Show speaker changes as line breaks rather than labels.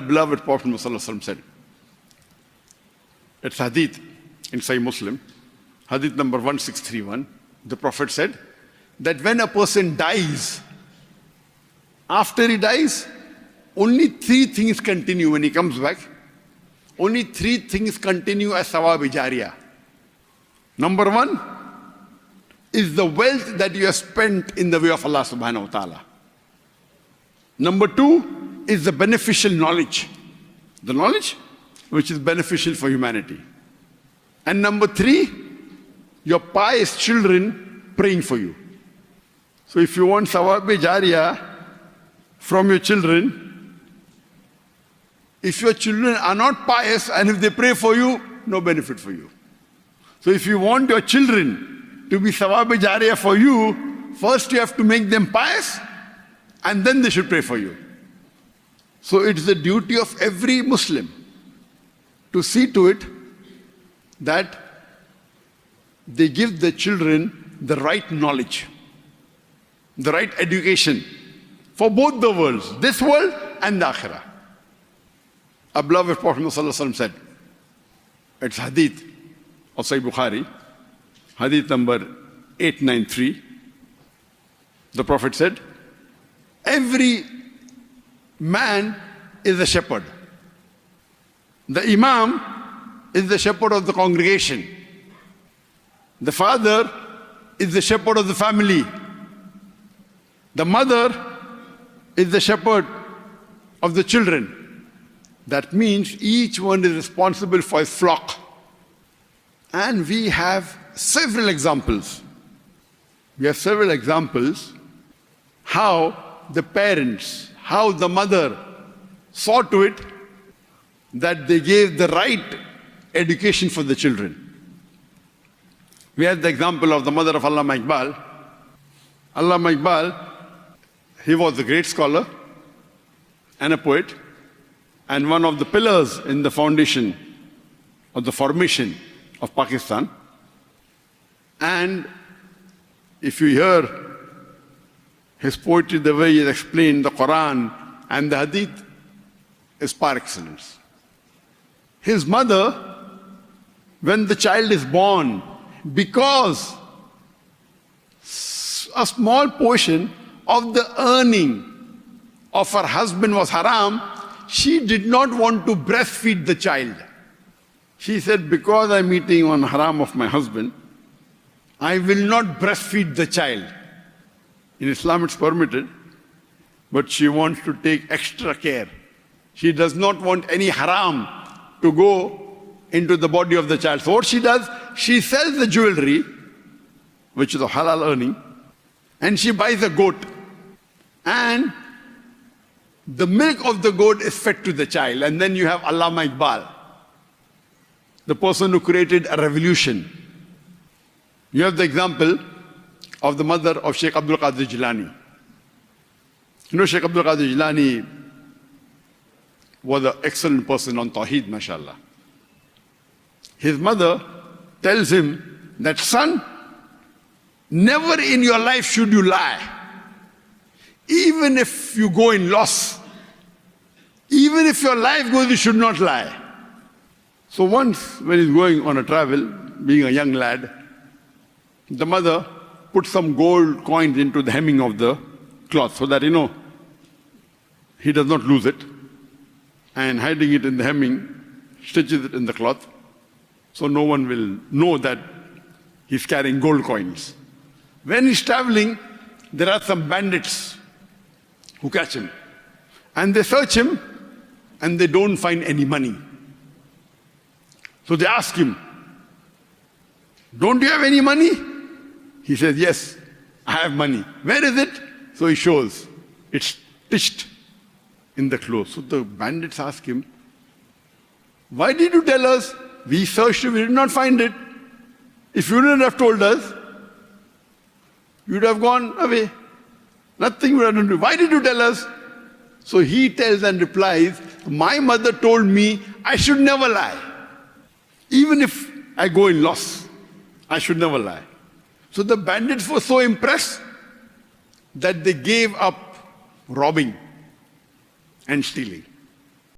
beloved Prophet ﷺ said. It's hadith in Sahih Muslim, hadith number 1631. The Prophet said that when a person dies, after he dies, only 3 things continue when he comes back. Only 3 things continue as Sadaqah Jaariyah. Number 1 is the wealth that you have spent in the way of Allah subhanahu wa ta'ala. Number 2 is the beneficial knowledge. The knowledge which is beneficial for humanity. And number 3, your pious children praying for you. So if you want Sadaqah Jaariyah from your children, if your children are not pious and if they pray for you, no benefit for you. So if you want your children to be Sadaqah Jaariyah for you, first you have to make them pious and then they should pray for you. So it's the duty of every Muslim to see to it that they give the children the right knowledge, the right education for both the worlds, this world and the akhirah. Our beloved Prophet ﷺ said, it's hadith of Sahih Bukhari, hadith number 893. The Prophet said, every man is a shepherd. The Imam is the shepherd of the congregation. The father is the shepherd of the family. The mother is the shepherd of the children. That means each one is responsible for his flock. And we have several examples. We have several examples how the parents, how the mother saw to it that they gave the right education for the children. We have the example of the mother of Allama Iqbal. Allama Iqbal, he was a great scholar and a poet, and one of the pillars in the foundation of the formation of Pakistan. And if you hear his poetry, the way he explained the Quran and the Hadith, is par excellence. His mother, when the child is born, because a small portion of the earning of her husband was haram, she did not want to breastfeed the child. She said, because I'm eating on haram of my husband, I will not breastfeed the child. In Islam it's permitted, but she wants to take extra care. She does not want any haram to go into the body of the child. So what she does, she sells the jewelry, which is a halal earning, and she buys a goat. And the milk of the goat is fed to the child. And then you have Allama Iqbal, the person who created a revolution. You have the example of the mother of Sheikh Abdul Qadir Jilani. You know, Sheikh Abdul Qadir Jilani was an excellent person on Tawheed, mashallah. His mother tells him that, son, never in your life should you lie. Even if you go in loss, even if your life goes, you should not lie. So once when he's going on a travel, being a young lad, the mother put some gold coins into the hemming of the cloth so that, he does not lose it. And hiding it in the hemming, stitches it in the cloth, so no one will know that he's carrying gold coins. When he's traveling, there are some bandits who catch him. And they search him, and they don't find any money. So they ask him, don't you have any money? He says, yes, I have money. Where is it? So he shows. It's stitched in the clothes. So the bandits ask him, why did you tell us? We searched you, we did not find it. If you wouldn't have told us, you would have gone away. Nothing would have done. Why did you tell us? So he tells and replies, my mother told me I should never lie. Even if I go in loss, I should never lie. So the bandits were so impressed that they gave up robbing and stealing.